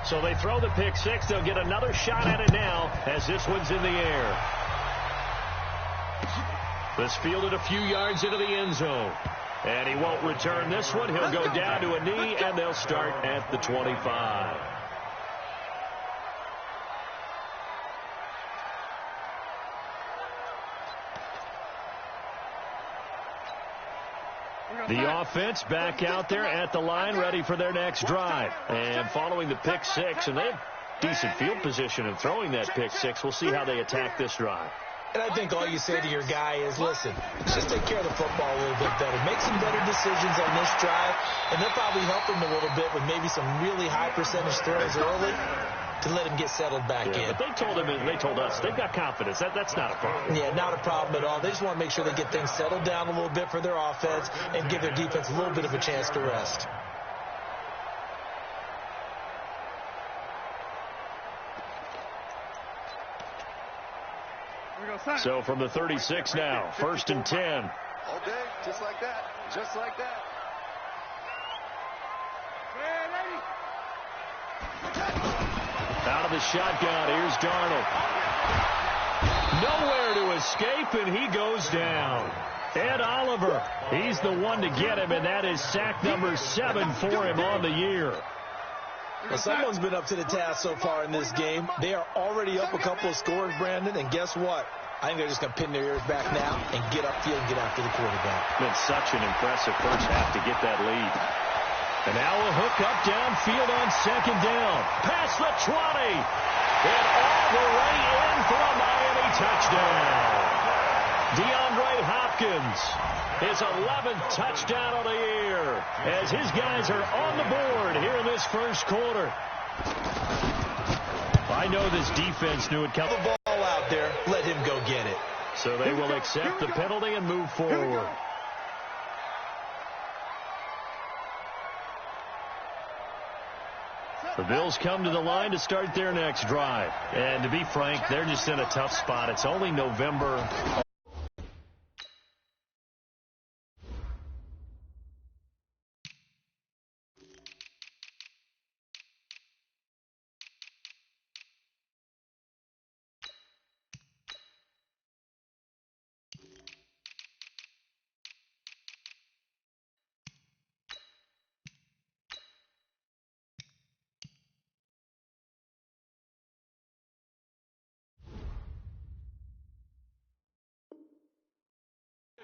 So they throw the pick six. They'll get another shot at it now as this one's in the air. This fielded a few yards into the end zone. And he won't return this one. He'll go down to a knee, and they'll start at the 25. The offense back out there at the line, ready for their next drive. And following the pick six, and they have decent field position in throwing that pick six. We'll see how they attack this drive. And I think all you say to your guy is, listen, let's just take care of the football a little bit better. Make some better decisions on this drive, and they'll probably help him a little bit with maybe some really high percentage throws early to let him get settled back in. But they told him, and they told us, they've got confidence. That's not a problem. Yeah, not a problem at all. They just want to make sure they get things settled down a little bit for their offense and give their defense a little bit of a chance to rest. So from the 36 now, 1st and 10. All day, just like that. Just like that. Out of the shotgun, here's Darnold. Nowhere to escape, and he goes down. Ed Oliver, he's the one to get him, and that is sack number 7 for him on the year. Well, someone's been up to the task so far in this game. They are already up a couple of scores, Brandon, and guess what? I think they're just going to pin their ears back now and get upfield and get after the quarterback. Been such an impressive first half to get that lead. And now a hook up downfield on 2nd down. Past the 20. And all the way in for a Miami touchdown. DeAndre Hopkins, his 11th touchdown of the year, as his guys are on the board here in this first quarter. I know this defense knew it coming. The ball out there, let him go get it. So they will accept the penalty and move forward. The Bills come to the line to start their next drive. And to be frank, they're just in a tough spot. It's only November.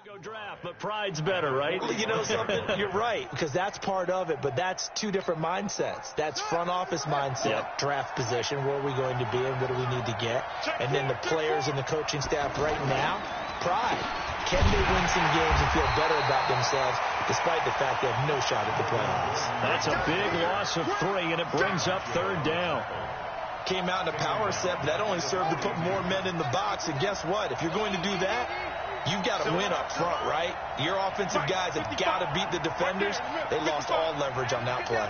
Go draft, but pride's better, right? You know something? You're right, because that's part of it, but that's two different mindsets. That's front office mindset, draft position, where are we going to be and what do we need to get? And then the players and the coaching staff right now, pride. Can they win some games and feel better about themselves despite the fact they have no shot at the playoffs? That's a big loss of 3, and it brings up 3rd down. Came out in a power set, but that only served to put more men in the box. And guess what? If you're going to do that, you've got to win up front, right? Your offensive guys have got to beat the defenders. They lost all leverage on that play.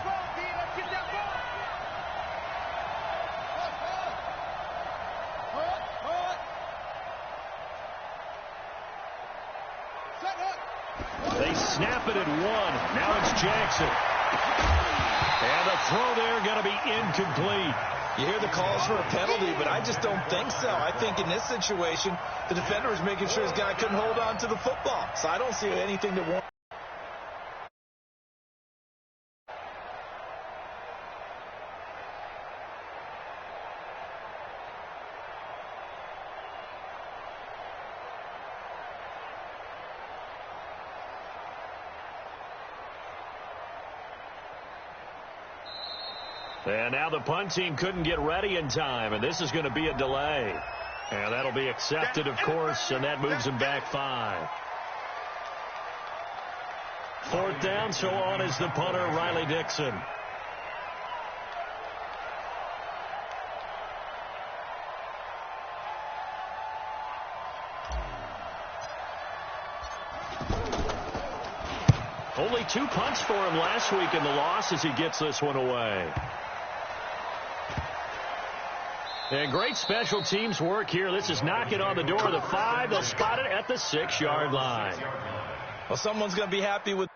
They snap it at 1. Now it's Jackson. And the throw there going to be incomplete. You hear the calls for a penalty, but I just don't think so. I think in this situation, the defender was making sure his guy couldn't hold on to the football. So I don't see anything to warrant. And now the punt team couldn't get ready in time, and this is going to be a delay. And that'll be accepted, of course, and that moves him back 5. 4th down, so on is the punter, Riley Dixon. Only 2 punts for him last week in the loss as he gets this one away. And great special teams work here. This is knocking on the door of the 5. They'll spot it at the 6-yard line. Well, someone's going to be happy with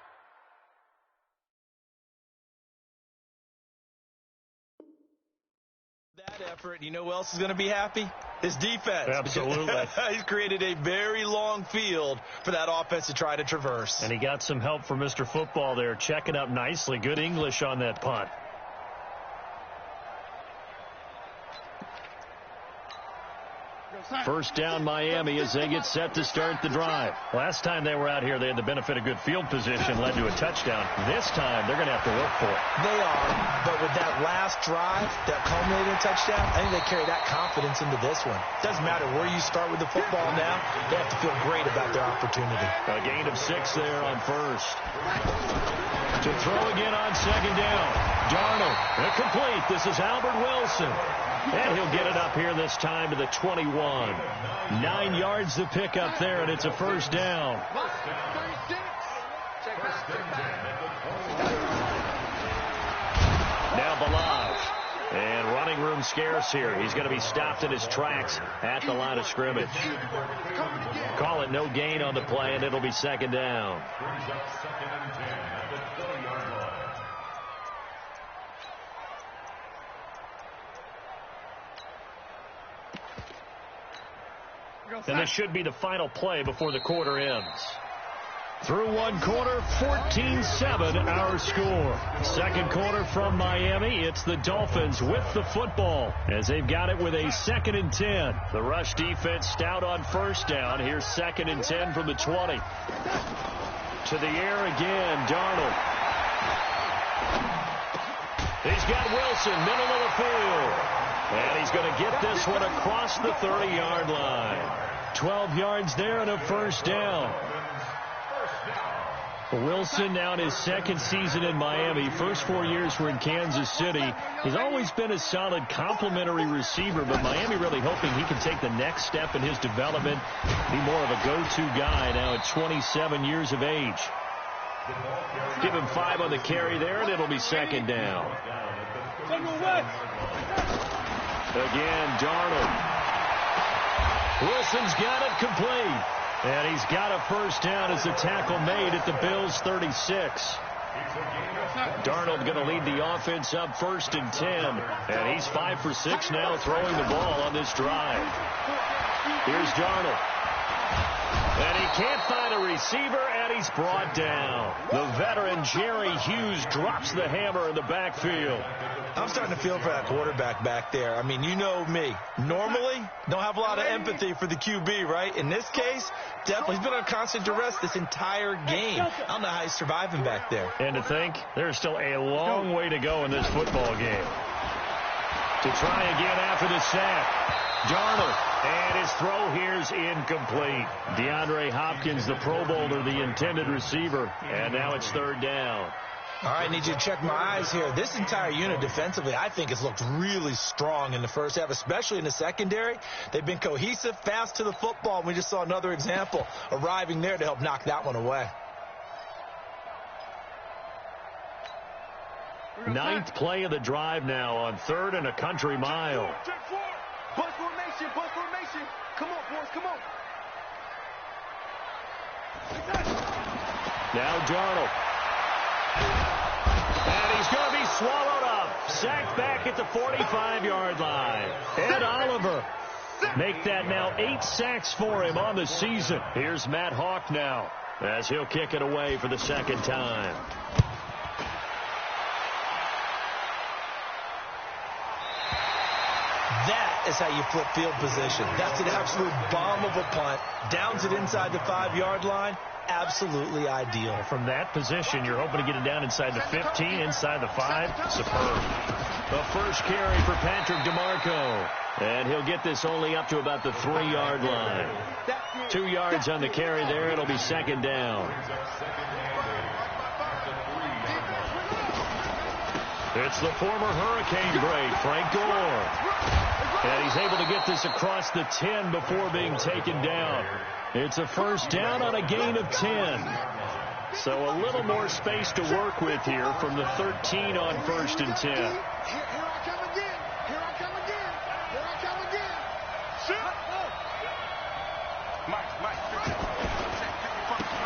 That effort, you know who else is going to be happy? His defense. Absolutely. He's created a very long field for that offense to try to traverse. And he got some help from Mr. Football there, checking up nicely. Good English on that punt. First down Miami as they get set to start the drive. Last time they were out here, they had the benefit of good field position, led to a touchdown. This time, they're going to have to work for it. They are, but with that last drive that culminated in a touchdown, I think they carry that confidence into this one. Doesn't matter where you start with the football now, they have to feel great about their opportunity. A gain of 6 there on first. To throw again on second down. Darnold, incomplete. This is Albert Wilson. And he'll get it up here this time to the 21. 9 yards to pick up there, and it's a first down. Now Balaj. And running room scarce here. He's going to be stopped in his tracks at the line of scrimmage. Call it no gain on the play, and it'll be second down. And this should be the final play before the quarter ends. Through one quarter, 14-7 our score. Second quarter from Miami, it's the Dolphins with the football as they've got it with a 2nd and 10. The rush defense stout on first down. Here's 2nd and 10 from the 20. To the air again, Darnold. He's got Wilson, middle of the field. And he's going to get this one across the 30-yard line. 12 yards there and a first down. Wilson now in his 2nd season in Miami. First 4 years were in Kansas City. He's always been a solid complementary receiver, but Miami really hoping he can take the next step in his development, be more of a go-to guy now at 27 years of age. Give him 5 on the carry there, and it'll be second down. Again, Darnold. Wilson's got it complete. And he's got a first down as the tackle made at the Bills' 36. Darnold going to lead the offense up 1st and 10. And he's 5 for 6 now throwing the ball on this drive. Here's Darnold. And he can't find a receiver, and he's brought down. The veteran Jerry Hughes drops the hammer in the backfield. I'm starting to feel for that quarterback back there. I mean, you know me. Normally, don't have a lot of empathy for the QB, right? In this case, definitely. He's been on constant duress this entire game. I don't know how he's surviving back there. And to think, there's still a long way to go in this football game. To try again after the sack. Darnold. And his throw here's incomplete. DeAndre Hopkins, the Pro Bowler, the intended receiver. And now it's 3rd down. All right, I need you to check my eyes here. This entire unit defensively, I think, has looked really strong in the first half, especially in the secondary. They've been cohesive, fast to the football. We just saw another example arriving there to help knock that one away. 9th play of the drive now on 3rd and a country mile. Bus formation, bus formation. Come on, boys, come on. Now Darnold. And he's going to be swallowed up. Sacked back at the 45-yard line. Ed Oliver. Make that now 8 sacks for him on the season. Here's Matt Hawk now as he'll kick it away for the 2nd time. That is how you flip field position. That's an absolute bomb of a punt. Downs it inside the 5-yard line. Absolutely ideal. From that position, you're hoping to get it down inside the 15, inside the 5. Superb. The first carry for Patrick DeMarco. And he'll get this only up to about the 3-yard line. 2 yards on the carry there. It'll be second down. It's the former Hurricane great, Frank Gore. And he's able to get this across the 10 before being taken down. It's a first down on a gain of 10. So a little more space to work with here from the 13 on 1st and 10. Here I come again. Here I come again. Here I come again.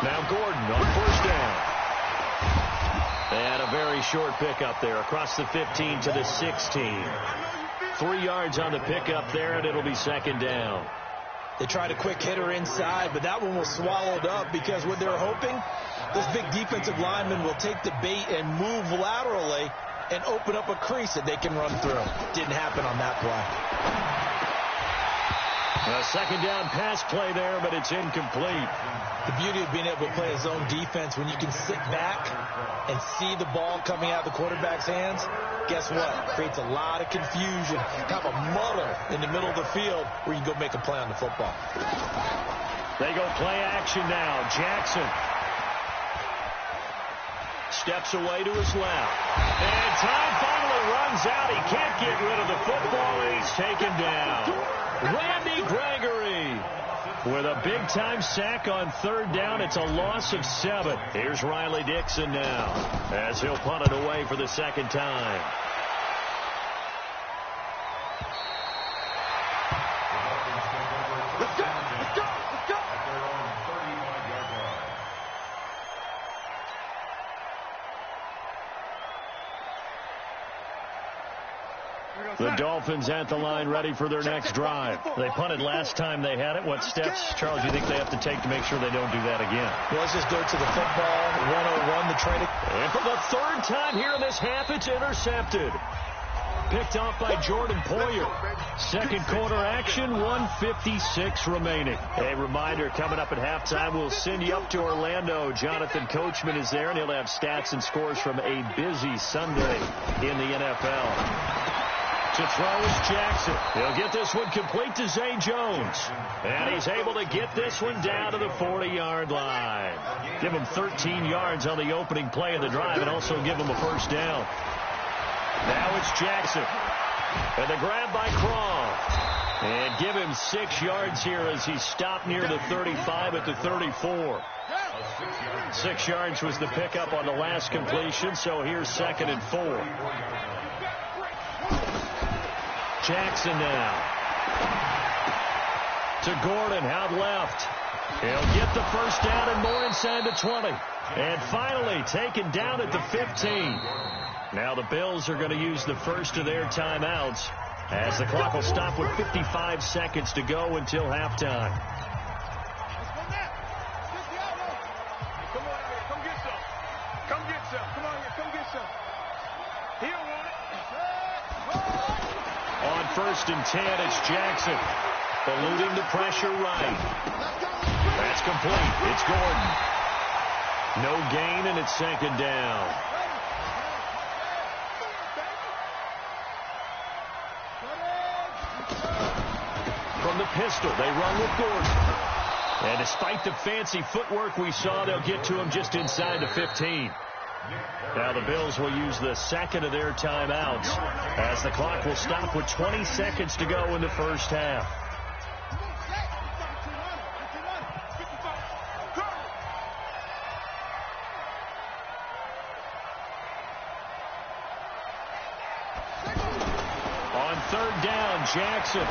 Now Gordon on first down. And a very short pickup there across the 15 to the 16. 3 yards on the pickup there, and it'll be second down. They tried a quick hitter inside, but that one was swallowed up because what they're hoping, this big defensive lineman will take the bait and move laterally and open up a crease that they can run through. Didn't happen on that play. A second down pass play there, but it's incomplete. The beauty of being able to play a zone defense, when you can sit back and see the ball coming out of the quarterback's hands, guess what? Creates a lot of confusion, kind of a muddle in the middle of the field where you can go make a play on the football. They go play action now. Jackson steps away to his left. And time finally runs out. He can't get rid of the football, and he's taken down. Randy Gregory with a big-time sack on third down. It's a loss of 7. Here's Riley Dixon now as he'll punt it away for the second time. Let's go! Let's go! Let's go! The Dolphins at the line, ready for their next drive. They punted last time they had it. What steps, Charles, do you think they have to take to make sure they don't do that again? Well, let's just go to the football. 101, the try to... And for the third time here in this half, it's intercepted. Picked off by Jordan Poyer. Second quarter action, 1:56 remaining. A reminder, coming up at halftime, we'll send you up to Orlando. Jonathan Coachman is there, and he'll have stats and scores from a busy Sunday in the NFL. To throw is Jackson. He'll get this one complete to Zay Jones. And he's able to get this one down to the 40-yard line. Give him 13 yards on the opening play of the drive and also give him a first down. Now it's Jackson. And the grab by Craw. And give him 6 yards here as he stopped near the 35 at the 34. 6 yards was the pickup on the last completion, so here's 2nd and 4. Jackson now to Gordon out left. He'll get the first down and more inside the 20. And finally taken down at the 15. Now the Bills are going to use the first of their timeouts as the clock will stop with 55 seconds to go until halftime. Come on out here. Come get some. Come get some. Come on here. Come get some. He don't want it. On 1st and 10, it's Jackson. Eluding the pressure right. That's complete. It's Gordon. No gain, and it's 2nd down. From the pistol, they run with Gordon. And despite the fancy footwork we saw, they'll get to him just inside the 15. Now the Bills will use the second of their timeouts as the clock will stop with 20 seconds to go in the first half. On 3rd down, Jackson.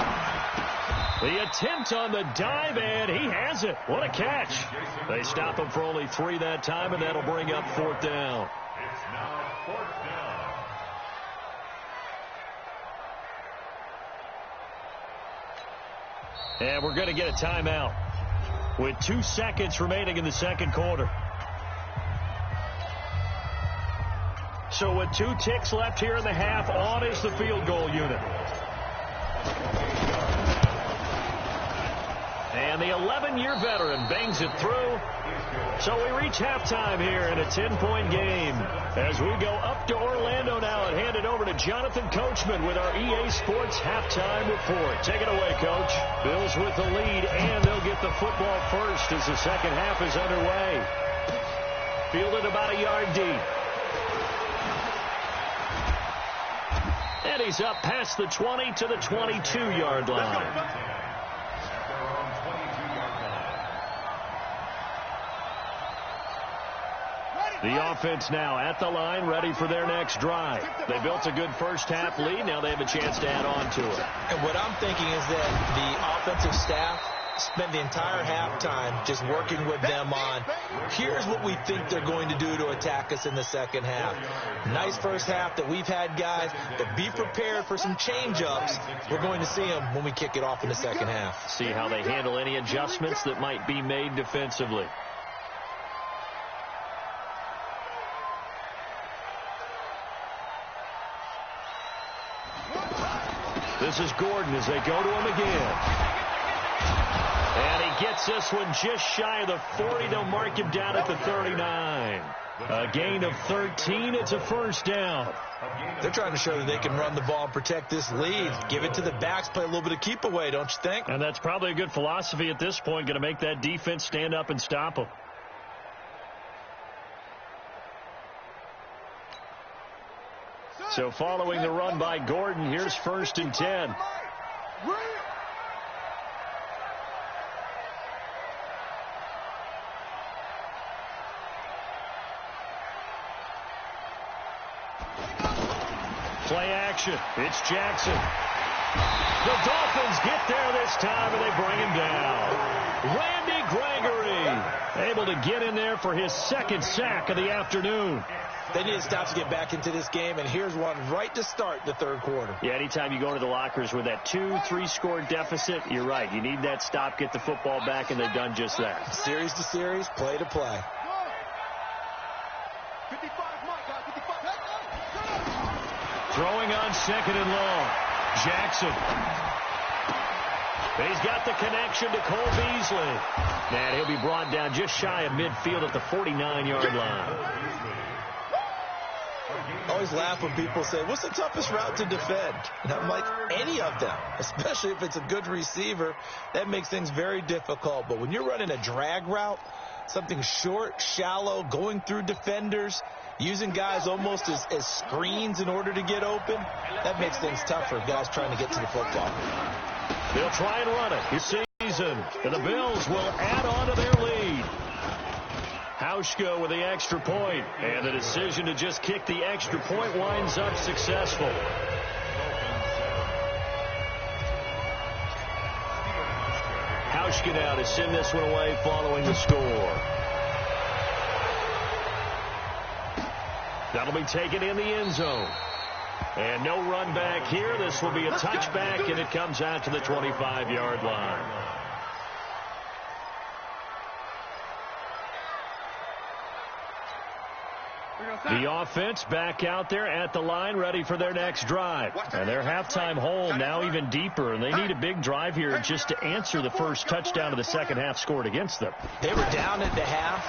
The attempt on the dive, and he has it. What a catch. They stop him for only 3 that time, and that'll bring up 4th down. It's now 4th down. And we're going to get a timeout with 2 seconds remaining in the second quarter. So with 2 ticks left here in the half, on is the field goal unit. And the 11-year veteran bangs it through. So we reach halftime here in a 10-point game. As we go up to Orlando now and hand it over to Jonathan Coachman with our EA Sports halftime report. Take it away, Coach. Bills with the lead, and they'll get the football first as the second half is underway. Fielded about a yard deep. And he's up past the 20 to the 22-yard line. The offense now at the line, ready for their next drive. They built a good first half lead. Now they have a chance to add on to it. And what I'm thinking is that the offensive staff spend the entire halftime just working with them on, here's what we think they're going to do to attack us in the second half. Nice first half that we've had, guys, but be prepared for some change-ups. We're going to see them when we kick it off in the second half. See how they handle any adjustments that might be made defensively. This is Gordon as they go to him again. And he gets this one just shy of the 40. They'll mark him down at the 39. A gain of 13. It's a first down. They're trying to show that they can run the ball and protect this lead. Give it to the backs, play a little bit of keep away, don't you think? And that's probably a good philosophy at this point, going to make that defense stand up and stop them. So following the run by Gordon, here's 1st and 10. Play action. It's Jackson. The Dolphins get there this time, and they bring him down. Randy Gregory able to get in there for his second sack of the afternoon. They need to stop to get back into this game, and here's one right to start the third quarter. Yeah, anytime you go into the lockers with that 2-3 score deficit, you're right. You need that stop, get the football back, and they've done just that. Series to series, play to play. 55, Mike, 55. Throwing on 2nd and long. Jackson. He's got the connection to Cole Beasley. And he'll be brought down just shy of midfield at the 49-yard line. I always laugh when people say, what's the toughest route to defend? And I'm like, any of them, especially if it's a good receiver. That makes things very difficult. But when you're running a drag route, something short, shallow, going through defenders, using guys almost as screens in order to get open, that makes things tougher, guys trying to get to the football. They'll try and run it this season, and the Bills will add on to their lead. Hauschka with the extra point, and the decision to just kick the extra point winds up successful. Hauschka now to send this one away following the score. That'll be taken in the end zone. And no run back here. This will be a touchback, and it comes out to the 25-yard line. The offense back out there at the line, ready for their next drive. And their halftime hole now even deeper, and they need a big drive here just to answer the first touchdown of the second half scored against them. They were down at the half.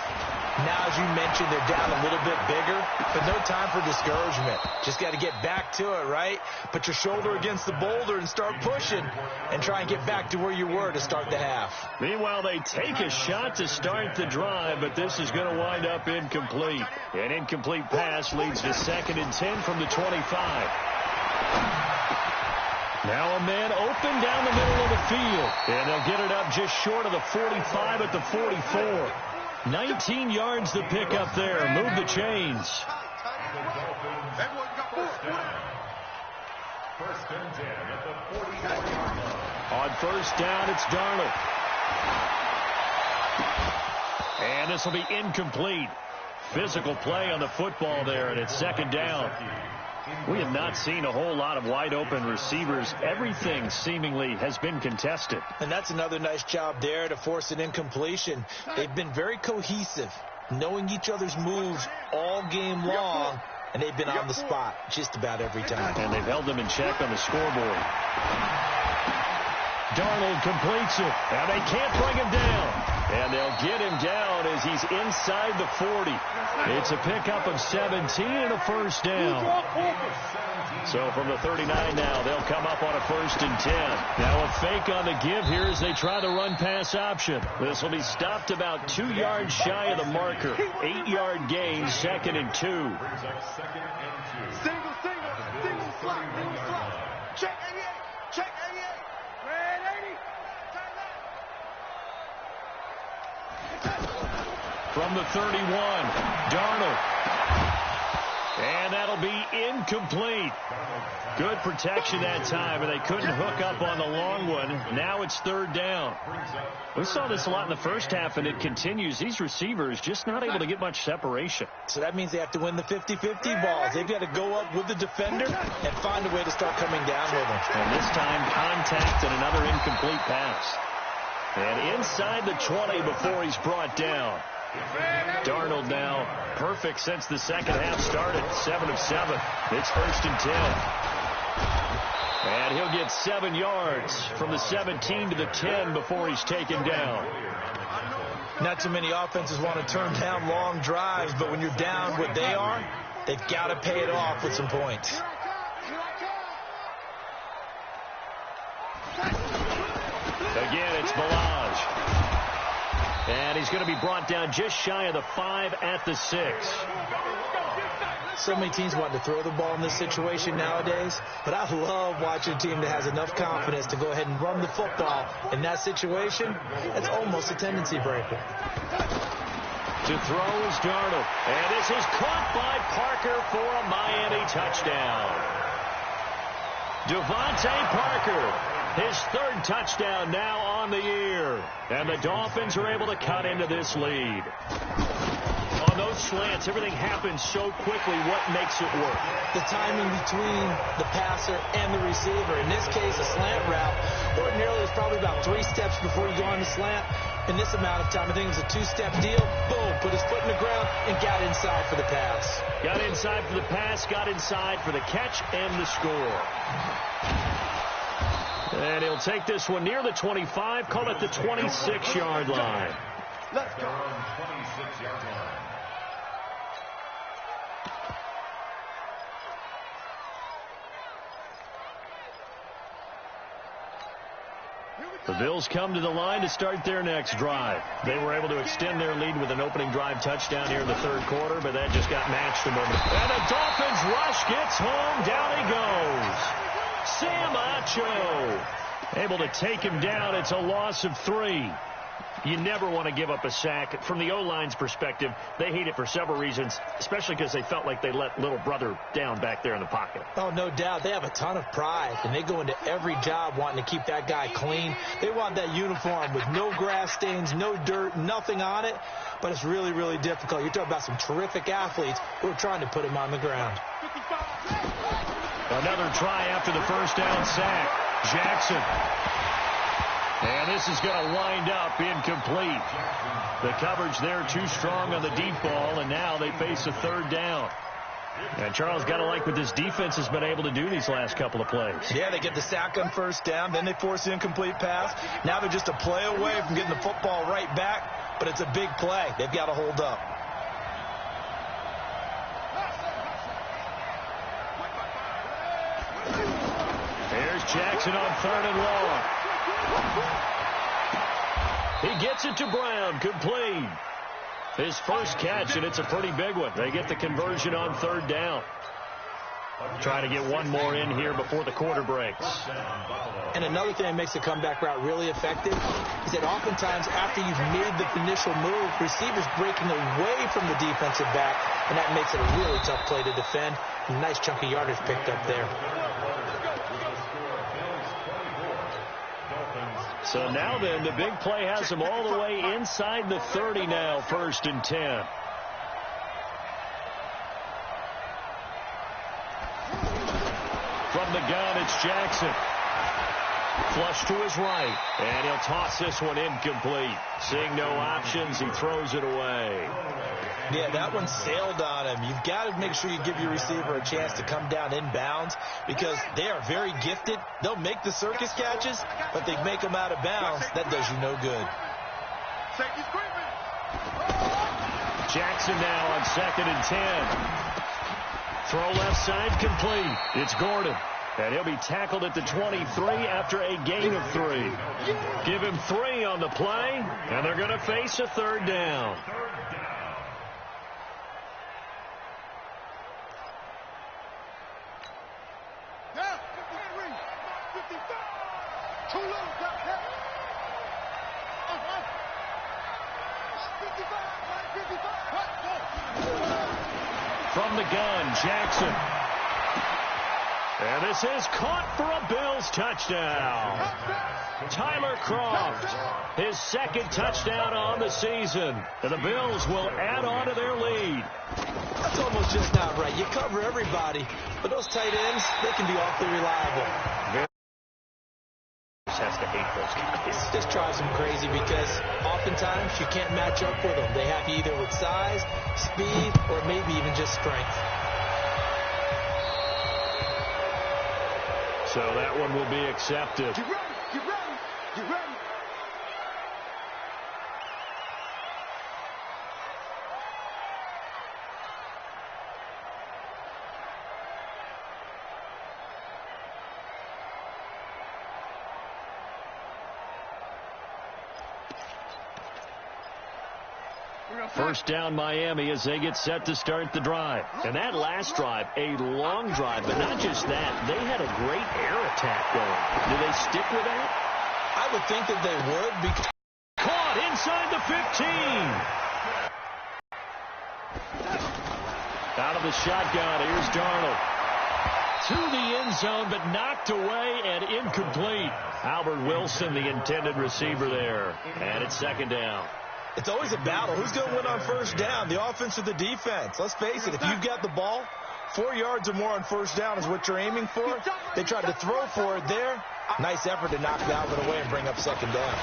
Now, as you mentioned, they're down a little bit bigger, but no time for discouragement. Just got to get back to it, right? Put your shoulder against the boulder and start pushing and try and get back to where you were to start the half. Meanwhile, they take a shot to start the drive, but this is going to wind up incomplete. An incomplete pass leads to 2nd and 10 from the 25. Now a man open down the middle of the field, and they'll get it up just short of the 45 at the 44. 19 yards to pick up there. Move the chains. On first down, it's Darnold. And this will be incomplete. Physical play on the football there, and it's 2nd down. We have not seen a whole lot of wide-open receivers. Everything seemingly has been contested. And that's another nice job there to force an incompletion. They've been very cohesive, knowing each other's moves all game long, and they've been on the spot just about every time. And they've held them in check on the scoreboard. Darnold completes it, and they can't bring him down. And they'll get him down as he's inside the 40. It's a pickup of 17 and a first down. So from the 39 now, they'll come up on a 1st and 10. Now a fake on the give here as they try the run-pass option. This will be stopped about 2 yards shy of the marker. 8-yard gain, 2nd and 2. Single slot. Check 88. Check 88. Red 80. From the 31, Darnold. And that'll be incomplete. Good protection that time, and they couldn't hook up on the long one. Now it's third down. We saw this a lot in the first half, and it continues. These receivers just not able to get much separation. So that means they have to win the 50-50 balls. They've got to go up with the defender and find a way to start coming down with them. And this time, contact and another incomplete pass. And inside the 20 before he's brought down. Darnold now perfect since the second half started. 7 of 7. It's 1st and 10. And he'll get 7 yards from the 17 to the 10 before he's taken down. Not too many offenses want to turn down long drives, but when you're down what they are, they've got to pay it off with some points. Again, it's Balaj. And he's going to be brought down just shy of the 5 at the 6. So many teams want to throw the ball in this situation nowadays, but I love watching a team that has enough confidence to go ahead and run the football. In that situation, it's almost a tendency breaker. To throw is Darnold. And this is caught by Parker for a Miami touchdown. Devontae Parker, his 3rd touchdown now on the year. And the Dolphins are able to cut into this lead. On those slants, everything happens so quickly. What makes it work? The timing between the passer and the receiver. In this case, a slant route. Ordinarily, it's probably about 3 steps before you go on the slant. In this amount of time, I think it was a 2-step deal. Boom, put his foot in the ground and got inside for the pass. Got inside for the pass, got inside for the catch and the score. And he'll take this one near the 25, call it the 26-yard line. Let's go. 26-yard line. The Bills come to the line to start their next drive. They were able to extend their lead with an opening drive touchdown here in the 3rd quarter, but that just got matched a moment. And the Dolphins rush gets home. Down he goes. Sam Acho able to take him down. It's a loss of 3. You never want to give up a sack. From the O-line's perspective, they hate it for several reasons, especially because they felt like they let little brother down back there in the pocket. Oh, no doubt. They have a ton of pride, and they go into every job wanting to keep that guy clean. They want that uniform with no grass stains, no dirt, nothing on it, but it's really, really difficult. You're talking about some terrific athletes who are trying to put him on the ground. Another try after the first down sack. Jackson. And this is going to wind up incomplete. The coverage there too strong on the deep ball, and now they face a 3rd down. And Charles, got to like what this defense has been able to do these last couple of plays. Yeah, they get the sack on first down, then they force the incomplete pass. Now they're just a play away from getting the football right back, but it's a big play. They've got to hold up. Here's Jackson on 3rd and long. He gets it to Brown, complete. His first catch, and it's a pretty big one. They get the conversion on 3rd down. Trying to get one more in here before the quarter breaks. And another thing that makes the comeback route really effective is that oftentimes after you've made the initial move, receivers breaking away from the defensive back, and that makes it a really tough play to defend. Nice chunk of yardage picked up there. So now then, the big play has him all the way inside the 30 now, 1st and 10. From the gun, it's Jackson. Flush to his right, and he'll toss this one incomplete. Seeing no options, he throws it away. Yeah, that one sailed on him. You've got to make sure you give your receiver a chance to come down inbounds because they are very gifted. They'll make the circus catches, but they make them out of bounds. That does you no good. Jackson now on 2nd and 10. Throw left side complete. It's Gordon. And he'll be tackled at the 23 after a gain of 3. Give him 3 on the play, and they're going to face a 3rd down. from the gun, Jackson. And this is caught for a Bills touchdown. Tyler Croft, his second touchdown on the season. And the Bills will add on to their lead. That's almost just not right. You cover everybody, but those tight ends, they can be awfully reliable. Has to hate those guys. It just drives them crazy because oftentimes you can't match up with them. They have you either with size, speed, or maybe even just strength. So that one will be accepted. Get ready, get ready, get ready. First down Miami as they get set to start the drive. And that last drive, a long drive, but not just that. They had a great air attack going. Do they stick with that? I would think that they would. Because caught inside the 15. Out of the shotgun, here's Darnold. To the end zone, but knocked away and incomplete. Albert Wilson, the intended receiver there. And it's second down. It's always a battle. Who's going to win on first down, the offense or the defense? Let's face it, if you've got the ball, 4 yards or more on first down is what you're aiming for. They tried to throw for it there. Nice effort to knock Dalvin away and bring up second down.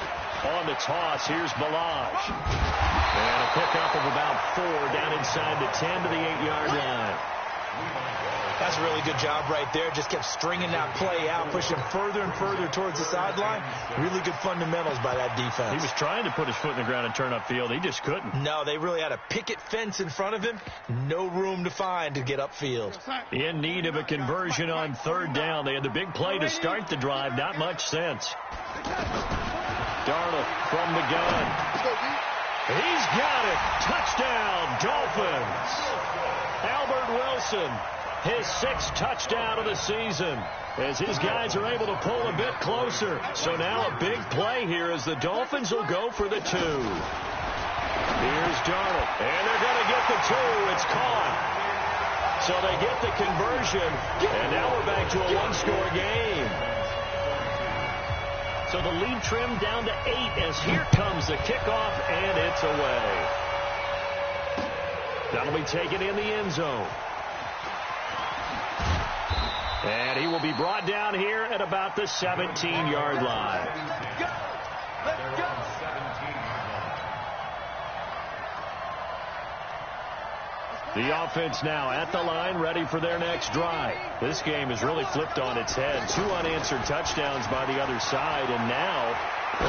On the toss, here's Balaj. And a pickup of about 4 down inside the 10 to the 8-yard line. That's a really good job right there. Just kept stringing that play out, pushing further and further towards the sideline. Really good fundamentals by that defense. He was trying to put his foot in the ground and turn upfield. He just couldn't. No, they really had a picket fence in front of him. No room to find to get upfield. In need of a conversion on third down. They had the big play to start the drive. Not much sense. Darnold from the gun. He's got it. Touchdown, Dolphins. Albert Wilson, his 6th touchdown of the season, as his guys are able to pull a bit closer. So now a big play here as the Dolphins will go for the 2. Here's Darnold, and they're going to get the 2. It's caught. So they get the conversion, and now we're back to a 1-score game. So the lead trimmed down to 8 as here comes the kickoff, and it's away. That'll be taken in the end zone. And he will be brought down here at about the 17-yard line. Let's go. Let's go. The offense now at the line, ready for their next drive. This game has really flipped on its head. 2 unanswered touchdowns by the other side, and now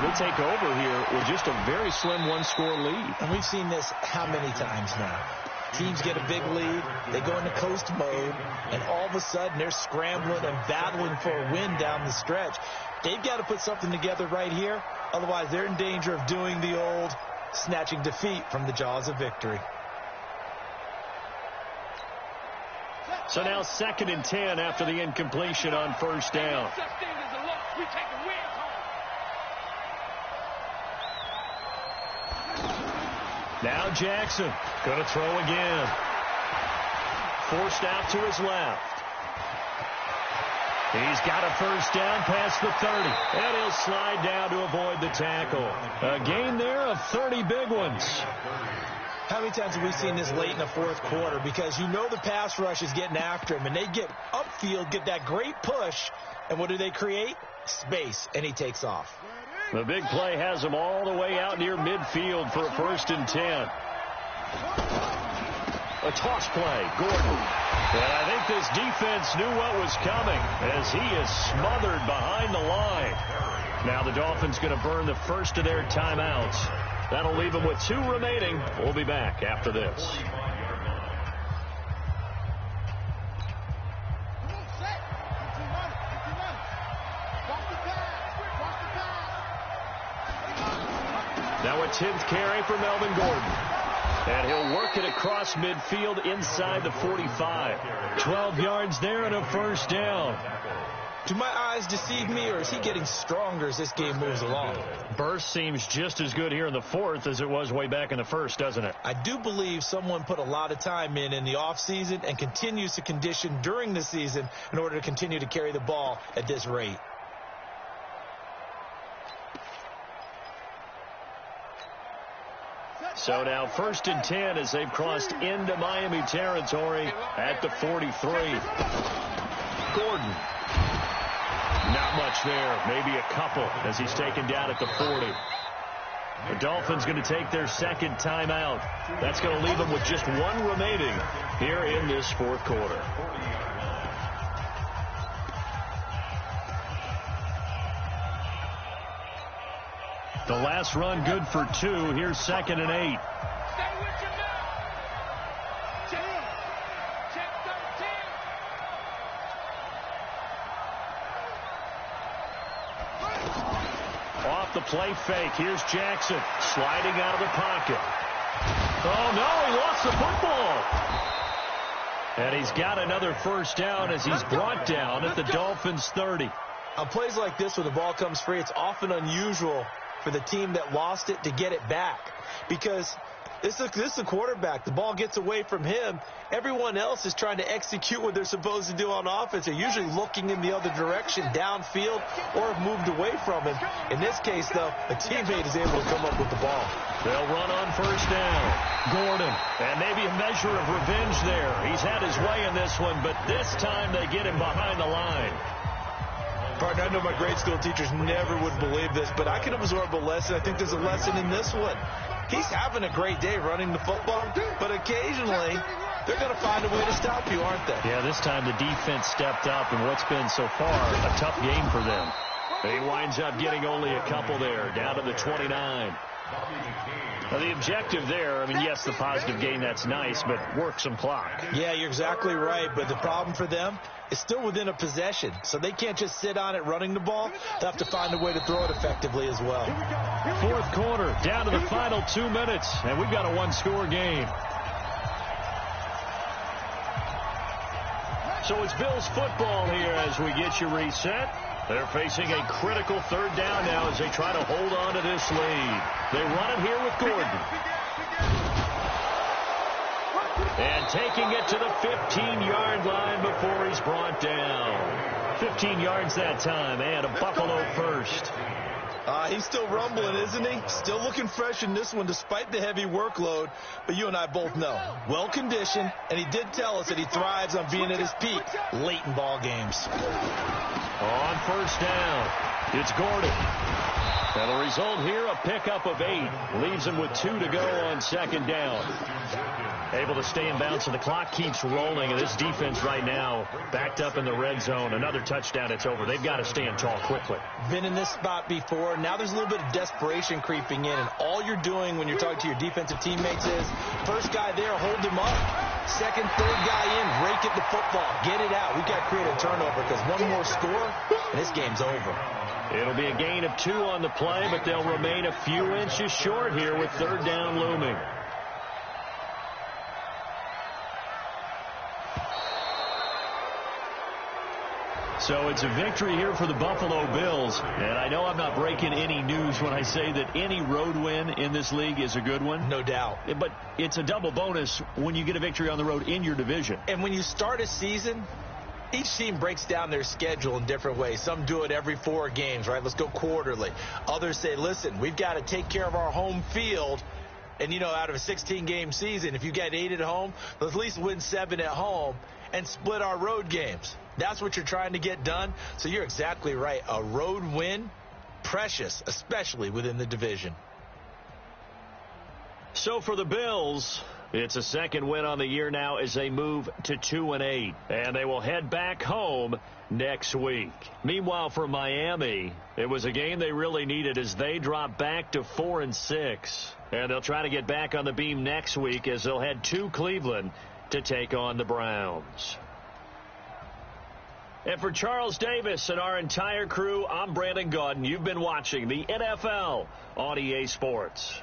they take over here with just a very slim 1-score lead. And we've seen this how many times now? Teams get a big lead, they go into coast mode, and all of a sudden they're scrambling and battling for a win down the stretch. They've got to put something together right here, otherwise they're in danger of doing the old snatching defeat from the jaws of victory. So now 2nd and 10 after the incompletion on first down. Now Jackson going to throw again. Forced out to his left. He's got a first down past the 30. And he'll slide down to avoid the tackle. A gain there of 30 big ones. How many times have we seen this late in the 4th quarter? Because you know the pass rush is getting after him, and they get upfield, get that great push, and what do they create? Space, and he takes off. The big play has him all the way out near midfield for a 1st and 10. A toss play, Gordon. And I think this defense knew what was coming as he is smothered behind the line. Now the Dolphins going to burn the first of their timeouts. That'll leave them with 2 remaining. We'll be back after this. Now a 10th carry for Melvin Gordon. And he'll work it across midfield inside the 45. 12 yards there and a first down. Do my eyes deceive me, or is he getting stronger as this game moves along? Burst seems just as good here in the fourth as it was way back in the first, doesn't it? I do believe someone put a lot of time in the offseason and continues to condition during the season in order to continue to carry the ball at this rate. So now 1st and 10 as they've crossed into Miami territory at the 43. Gordon. Not much there. Maybe a couple as he's taken down at the 40. The Dolphins going to take their second timeout. That's going to leave them with just one remaining here in this fourth quarter. The last run good for 2. Here's 2nd and 8. Off the play fake. Here's Jackson sliding out of the pocket. Oh, no, he lost the football. And he's got another first down as he's brought down at the Dolphins' 30. On plays like this where the ball comes free, it's often unusual for the team that lost it to get it back, because this is a quarterback. The ball gets away from him. Everyone else is trying to execute what they're supposed to do on offense. They're usually looking in the other direction, downfield, or have moved away from him. In this case, though, a teammate is able to come up with the ball. They'll run on first down. Gordon, and maybe a measure of revenge there. He's had his way in this one, but this time they get him behind the line. Partner, I know my grade school teachers never would believe this, but I can absorb a lesson. I think there's a lesson in this one. He's having a great day running the football, but occasionally they're going to find a way to stop you, aren't they? Yeah, this time the defense stepped up in what's been so far a tough game for them. He winds up getting only a couple there, down to the 29. Now, the objective there, I mean, yes, the positive gain, that's nice, but work some clock. Yeah, you're exactly right, but the problem for them is still within a possession, so they can't just sit on it running the ball. They'll have to find a way to throw it effectively as well. Fourth quarter, down to the final 2 minutes, and we've got a one-score game. So it's Bills football here as we get you reset. They're facing a critical third down now as they try to hold on to this lead. They run it here with Gordon. And taking it to the 15-yard line before he's brought down. 15 yards that time, and a Buffalo first. He's still rumbling, isn't he? Still looking fresh in this one despite the heavy workload. But you and I both know, well-conditioned, and he did tell us that he thrives on being at his peak late in ball games. On first down, it's Gordon. And the result here, a pickup of 8. Leaves him with 2 to go on second down. Able to stay in bounds, so the clock keeps rolling. And this defense right now backed up in the red zone. Another touchdown, it's over. They've got to stand tall quickly. Been in this spot before. Now there's a little bit of desperation creeping in. And all you're doing when you're talking to your defensive teammates is, first guy there, hold him up. Second, third guy in, rake at the football. Get it out. We've got to create a turnover because one more score, and this game's over. It'll be a gain of 2 on the play, but they'll remain a few inches short here with third down looming. So it's a victory here for the Buffalo Bills. And I know I'm not breaking any news when I say that any road win in this league is a good one. No doubt. But it's a double bonus when you get a victory on the road in your division. And when you start a season, each team breaks down their schedule in different ways. Some do it every 4 games, right? Let's go quarterly. Others say, listen, we've got to take care of our home field. And, you know, out of a 16-game season, if you get 8 at home, let's at least win 7 at home and split our road games. That's what you're trying to get done. So you're exactly right. A road win, precious, especially within the division. So for the Bills, it's a second win on the year now as they move to 2-8. And they will head back home next week. Meanwhile, for Miami, it was a game they really needed as they drop back to 4-6. And they'll try to get back on the beam next week as they'll head to Cleveland to take on the Browns. And for Charles Davis and our entire crew, I'm Brandon Gaudin. You've been watching the NFL on EA Sports.